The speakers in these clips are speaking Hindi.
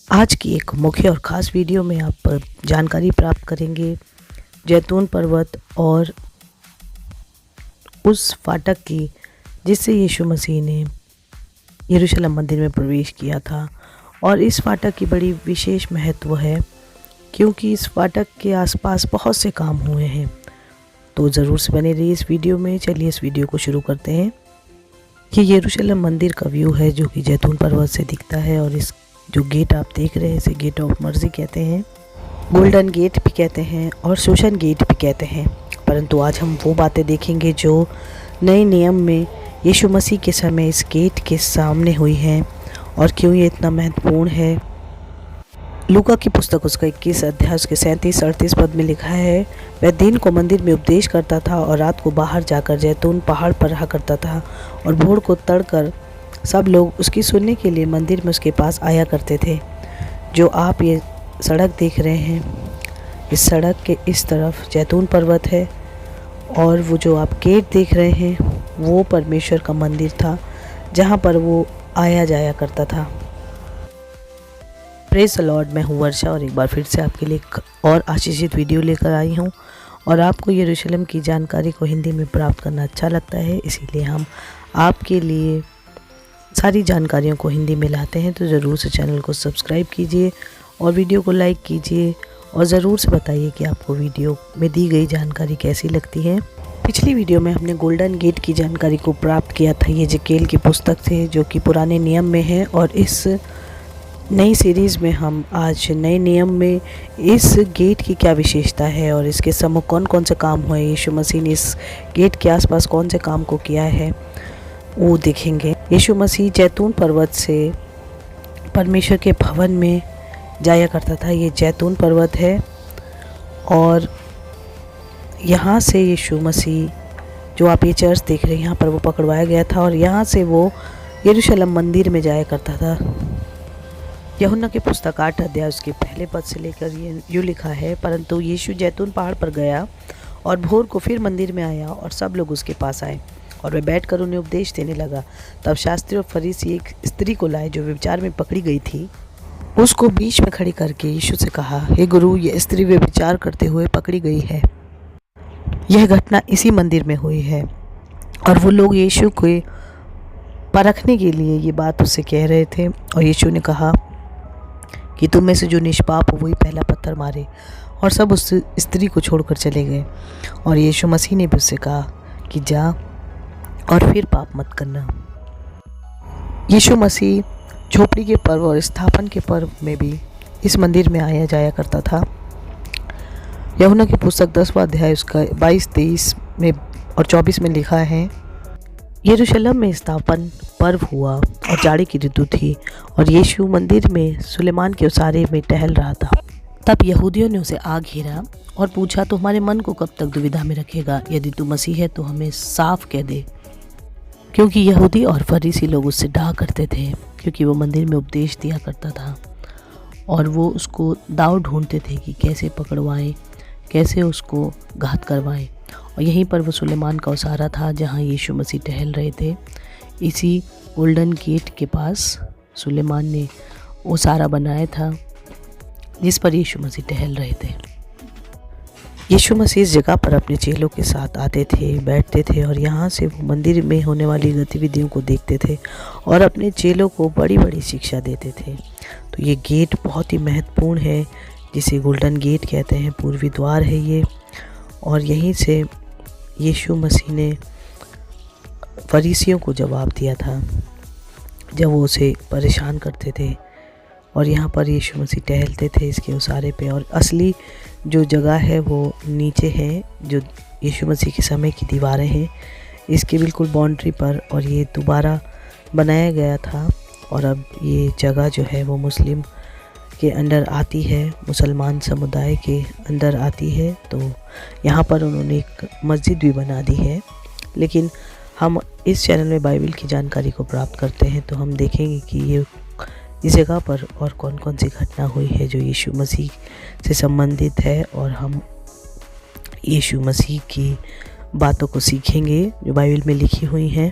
आज की एक मुख्य और ख़ास वीडियो में आप जानकारी प्राप्त करेंगे जैतून पर्वत और उस फाटक की जिससे यीशु मसीह ने यरूशलेम मंदिर में प्रवेश किया था। और इस फाटक की बड़ी विशेष महत्व है क्योंकि इस फाटक के आसपास बहुत से काम हुए हैं। तो ज़रूर से बने रहिए इस वीडियो में। चलिए इस वीडियो को शुरू करते हैं। ये यरूशलेम मंदिर का व्यू है जो कि जैतून पर्वत से दिखता है। और इस जो गेट आप देख रहे हैं इसे गेट ऑफ मर्जी कहते हैं, गोल्डन गेट भी कहते हैं और शोषण गेट भी कहते हैं। परंतु आज हम वो बातें देखेंगे जो नए नियम में यीशु मसीह के समय इस गेट के सामने हुई हैं और क्यों ये इतना महत्वपूर्ण है। लूका की पुस्तक उसका 21 अध्याय उसके 37-38 पद में लिखा है, वह दिन को मंदिर में उपदेश करता था और रात को बाहर जाकर जैतून पहाड़ पर रहा करता था। और भोर को तड़कर सब लोग उसकी सुनने के लिए मंदिर में उसके पास आया करते थे। जो आप ये सड़क देख रहे हैं, इस सड़क के इस तरफ जैतून पर्वत है और वो जो आप गेट देख रहे हैं वो परमेश्वर का मंदिर था जहाँ पर वो आया जाया करता था। प्रेज़ द लॉर्ड, मैं हूँ वर्षा और एक बार फिर से आपके लिए एक और आशीषित वीडियो लेकर आई हूँ। और आपको यरूशलेम की जानकारी को हिंदी में प्राप्त करना अच्छा लगता है, इसीलिए हम आपके लिए सारी जानकारियों को हिंदी में लाते हैं। तो ज़रूर से चैनल को सब्सक्राइब कीजिए और वीडियो को लाइक कीजिए और ज़रूर से बताइए कि आपको वीडियो में दी गई जानकारी कैसी लगती है। पिछली वीडियो में हमने गोल्डन गेट की जानकारी को प्राप्त किया था। ये जकेल की पुस्तक थे जो कि पुराने नियम में है। और इस नई सीरीज़ में हम आज नए नियम में इस गेट की क्या विशेषता है और इसके सम्मुख कौन कौन से काम हुए, यीशु मसीह ने इस गेट के आसपास कौन से काम को किया है वो देखेंगे। यीशु मसीह जैतून पर्वत से परमेश्वर के भवन में जाया करता था। ये जैतून पर्वत है और यहाँ से यीशु मसीह, जो आप ये चर्च देख रहे हैं, यहाँ पर वो पकड़वाया गया था और यहाँ से वो यरूशलेम मंदिर में जाया करता था। यूहन्ना की पुस्तक 8 अध्याय उसके पहले पद से लेकर ये यूँ लिखा है, परंतु यीशु जैतून पहाड़ पर गया और भोर को फिर मंदिर में आया और सब लोग उसके पास आए और वह बैठकर उन्हें उपदेश देने लगा। तब शास्त्री और फरीसी एक स्त्री को लाए जो व्यभिचार में पकड़ी गई थी। उसको बीच में खड़ी करके यीशु से कहा, हे गुरु, यह स्त्री व्यभिचार करते हुए पकड़ी गई है। यह घटना इसी मंदिर में हुई है। और वो लोग यीशु को परखने के लिए ये बात उससे कह रहे थे। और यीशु ने कहा कि तुम में से जो निष्पाप हो वही पहला पत्थर मारे। और सब उस स्त्री को छोड़कर चले गए। और यीशु मसीह ने भी उससे कहा कि जा और फिर पाप मत करना। यीशु मसीह झोपड़ी के पर्व और स्थापन के पर्व में भी इस मंदिर में आया जाया करता था। यूहन्ना की पुस्तक 10वां अध्याय उसका 22-23 में और 24 में लिखा है, यरूशलेम में स्थापन पर्व हुआ और जाड़े की ऋतु थी और यीशु मंदिर में सुलेमान के उसारे में टहल रहा था। तब यहूदियों ने उसे आ घेरा और पूछा, तो हमारे मन को कब तक दुविधा में रखेगा? यदि तू मसीह है तो हमें साफ कह दे। क्योंकि यहूदी और फरीसी लोग उससे डाह करते थे क्योंकि वो मंदिर में उपदेश दिया करता था और वो उसको दाव ढूंढते थे कि कैसे पकड़वाएं, कैसे उसको घात करवाएं। और यहीं पर वो सुलेमान का उसारा था जहाँ यीशु मसीह टहल रहे थे। इसी गोल्डन गेट के पास सुलेमान ने उसारा बनाया था जिस पर यीशु मसीह टहल रहे थे। यीशु मसीह इस जगह पर अपने चेलों के साथ आते थे, बैठते थे और यहाँ से वो मंदिर में होने वाली गतिविधियों को देखते थे और अपने चेलों को बड़ी बड़ी शिक्षा देते थे। तो ये गेट बहुत ही महत्वपूर्ण है जिसे गोल्डन गेट कहते हैं, पूर्वी द्वार है ये। और यहीं से यीशु मसीह ने फरीसियों को जवाब दिया था जब वो उसे परेशान करते थे। और यहाँ पर यीशु मसीह टहलते थे इसके उसारे पे। और असली जो जगह है वो नीचे है, जो यीशु मसीह के समय की दीवारें हैं इसके बिल्कुल बाउंड्री पर। और ये दोबारा बनाया गया था और अब ये जगह जो है वो मुस्लिम के अंडर आती है, मुसलमान समुदाय के अंदर आती है। तो यहाँ पर उन्होंने एक मस्जिद भी बना दी है। लेकिन हम इस चैनल में बाइबल की जानकारी को प्राप्त करते हैं तो हम देखेंगे कि ये इस जगह पर और कौन कौन सी घटना हुई है जो यीशु मसीह से संबंधित है। और हम यीशु मसीह की बातों को सीखेंगे जो बाइबल में लिखी हुई हैं।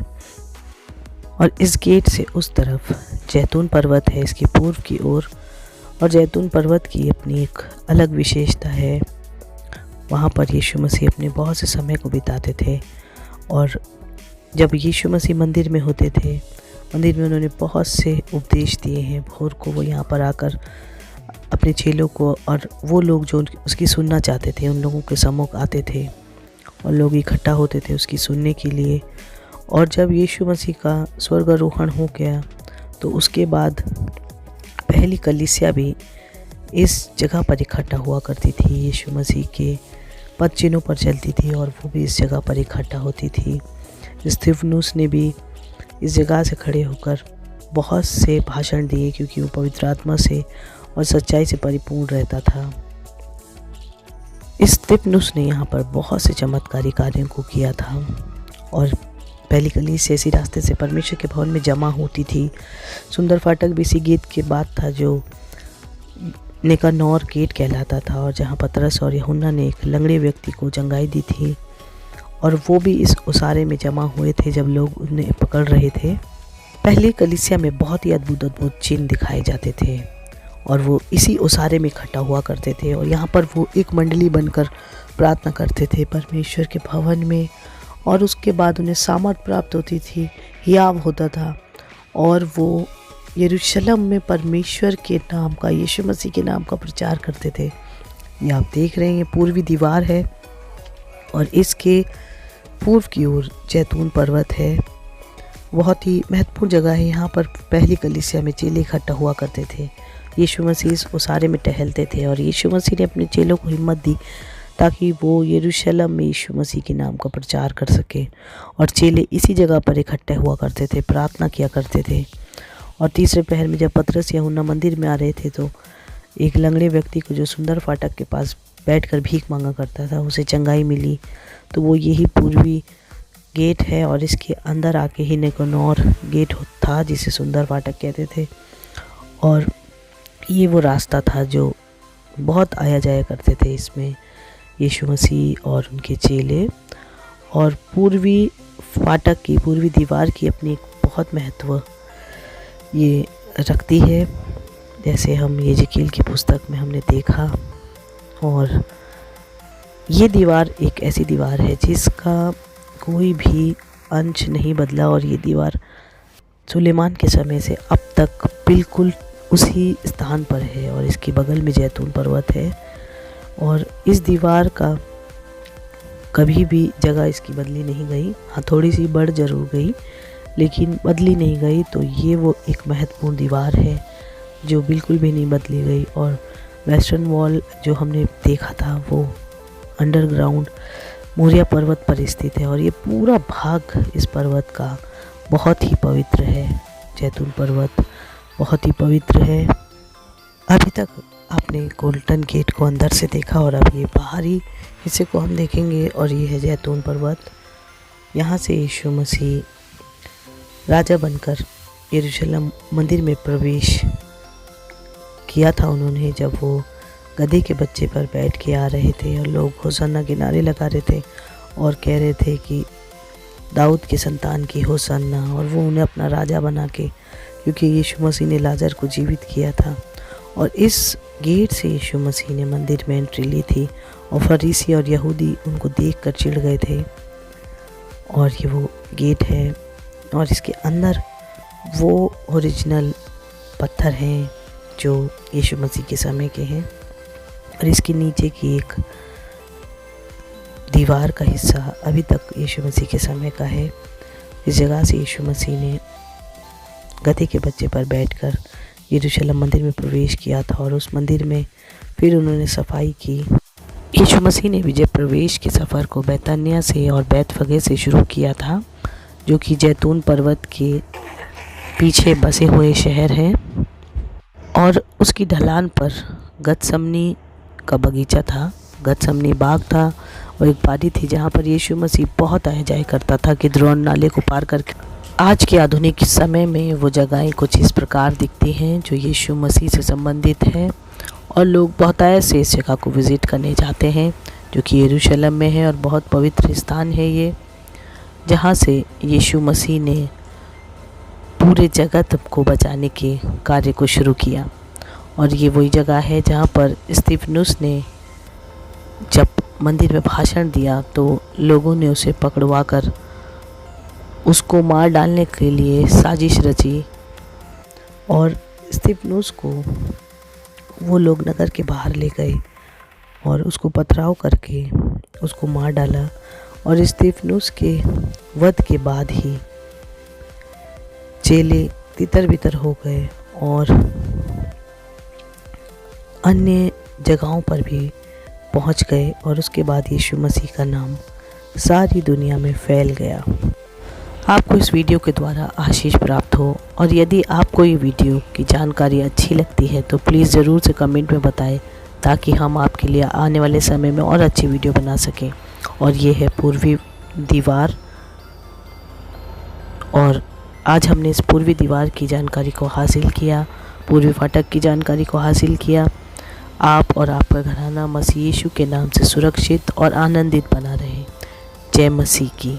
और इस गेट से उस तरफ जैतून पर्वत है, इसकी पूर्व की ओर और जैतून पर्वत की अपनी एक अलग विशेषता है। वहाँ पर यीशु मसीह अपने बहुत से समय को बिताते थे, और जब यीशु मसीह मंदिर में होते थे, मंदिर में उन्होंने बहुत से उपदेश दिए हैं। भोर को वो यहाँ पर आकर अपने चेलों को और वो लोग जो उसकी सुनना चाहते थे उन लोगों के सम्मुख आते थे, और लोग इकट्ठा होते थे उसकी सुनने के लिए। और जब यीशु मसीह का स्वर्गारोहण हो गया तो उसके बाद पहली कलीसिया भी इस जगह पर इकट्ठा हुआ करती थी, यीशु मसीह के पद चिन्हों पर चलती थी, और वो भी इस जगह पर इकट्ठा होती थी। स्तिफनुस ने भी इस जगह से खड़े होकर बहुत से भाषण दिए, क्योंकि वो पवित्र आत्मा से और सच्चाई से परिपूर्ण रहता था। स्तिफनुस ने यहाँ पर बहुत से चमत्कारी कार्यों को किया था, और पहली कलीसिया इसी रास्ते से परमेश्वर के भवन में जमा होती थी। सुंदर फाटक भी इसी गेट के बाद था, जो निकानोर गेट कहलाता था, और जहाँ पतरस और यूहन्ना ने एक लंगड़े व्यक्ति को चंगाई दी थी, और वो भी इस उसारे में जमा हुए थे जब लोग उन्हें पकड़ रहे थे। पहली कलीसिया में बहुत ही अद्भुत चिन्ह दिखाए जाते थे, और वो इसी उसारे में इकट्ठा हुआ करते थे, और यहाँ पर वो एक मंडली बनकर प्रार्थना करते थे परमेश्वर के भवन में। और उसके बाद उन्हें सामर्थ प्राप्त होती थी, हियाव होता था, और वो यरूशलेम में परमेश्वर के नाम का, यीशु मसीह के नाम का प्रचार करते थे। ये आप देख रहे हैं, ये पूर्वी दीवार है, और इसके पूर्व की ओर जैतून पर्वत है। बहुत ही महत्वपूर्ण जगह है। यहाँ पर पहली कलीसिया में चेले इकट्ठा हुआ करते थे। यीशु मसीह इस उसारे में टहलते थे, और यीशु मसीह ने अपने चेलों को हिम्मत दी ताकि वो यरूशलेम में यीशु मसीह के नाम का प्रचार कर सके। और चेले इसी जगह पर इकट्ठे हुआ करते थे, प्रार्थना किया करते थे। और तीसरे पहर में जब पतरस यूहन्ना मंदिर में आ रहे थे तो एक लंगड़े व्यक्ति को, जो सुंदर फाटक के पास बैठकर भीख मांगा करता था, उसे चंगाई मिली। तो वो यही पूर्वी गेट है, और इसके अंदर आके ही निकानोर गेट था, जिसे सुंदर फाटक कहते थे। और ये वो रास्ता था जो बहुत आया जाया करते थे इसमें यीशु मसीह और उनके चेले। और पूर्वी फाटक की, पूर्वी दीवार की अपनी एक बहुत महत्व ये रखती है, जैसे हम यहेजकेल की पुस्तक में हमने देखा। और ये दीवार एक ऐसी दीवार है जिसका कोई भी अंश नहीं बदला, और ये दीवार सुलेमान के समय से अब तक बिल्कुल उसी स्थान पर है, और इसके बगल में जैतून पर्वत है। और इस दीवार का कभी भी जगह इसकी बदली नहीं गई। हाँ, थोड़ी सी बढ़ जरूर गई, लेकिन बदली नहीं गई। तो ये वो एक महत्वपूर्ण दीवार है जो बिल्कुल भी नहीं बदली गई। और वेस्टर्न वॉल जो हमने देखा था वो अंडरग्राउंड मोरिया पर्वत पर स्थित है, और ये पूरा भाग इस पर्वत का बहुत ही पवित्र है। जैतून पर्वत बहुत ही पवित्र है। अभी तक आपने गोल्डन गेट को अंदर से देखा, और अब ये बाहरी हिस्से को हम देखेंगे, और ये है जैतून पर्वत। यहाँ से यीशु मसीह राजा बनकर यरूशलेम मंदिर में प्रवेश किया था उन्होंने, जब वो गधे के बच्चे पर बैठ के आ रहे थे, और लोग होसन्ना के नारे लगा रहे थे और कह रहे थे कि दाऊद के संतान की होसन्ना। और वो उन्हें अपना राजा बना के, क्योंकि यीशु मसीह ने लाजर को जीवित किया था। और इस गेट से यीशु मसीह ने मंदिर में एंट्री ली थी, और फरीसी और यहूदी उनको देखकर चिढ़ गए थे। और ये वो गेट है, और इसके अंदर वो ओरिजिनल पत्थर हैं जो यीशु मसीह के समय के हैं। और इसके नीचे की एक दीवार का हिस्सा अभी तक यीशु मसीह के समय का है। इस जगह से यीशु मसीह ने गधे के बच्चे पर बैठकर यरूशलेम मंदिर में प्रवेश किया था, और उस मंदिर में फिर उन्होंने सफाई की। यीशु मसीह ने विजय प्रवेश के सफ़र को बैतनिया से और बैतफगे से शुरू किया था, जो कि जैतून पर्वत के पीछे बसे हुए शहर हैं। और उसकी ढलान पर गतसमनी का बगीचा था, गतसमनी बाग था, और एक बाड़ी थी जहाँ पर यीशु मसीह बहुत आया जाया करता था किद्रोन नाले को पार करके। आज के आधुनिक समय में वो जगहें कुछ इस प्रकार दिखती हैं जो यीशु मसीह से संबंधित है, और लोग बहुतायत से इस जगह को विज़िट करने जाते हैं, जो कि यरूशलेम में है, और बहुत पवित्र स्थान है ये, जहाँ से यीशु मसीह ने पूरे जगत को बचाने के कार्य को शुरू किया। और ये वही जगह है जहाँ पर स्तिफनुस ने जब मंदिर में भाषण दिया तो लोगों ने उसे पकड़वा कर उसको मार डालने के लिए साजिश रची और स्तिफनुस को वो लोग नगर के बाहर ले गए और उसको पथराव करके उसको मार डाला। और स्तिफनुस के वध के बाद ही चेले तितर बितर हो गए और अन्य जगहों पर भी पहुंच गए और उसके बाद यीशु मसीह का नाम सारी दुनिया में फैल गया। आपको इस वीडियो के द्वारा आशीष प्राप्त हो और यदि आपको ये वीडियो की जानकारी अच्छी लगती है तो प्लीज़ ज़रूर से कमेंट में बताएं ताकि हम आपके लिए आने वाले समय में और अच्छी वीडियो बना सकें। और ये है पूर्वी दीवार और आज हमने इस पूर्वी दीवार की जानकारी को हासिल किया, पूर्वी फाटक की जानकारी को हासिल किया। आप और आपका घराना मसीह यीशु के नाम से सुरक्षित और आनंदित बना रहे। जय मसीह की।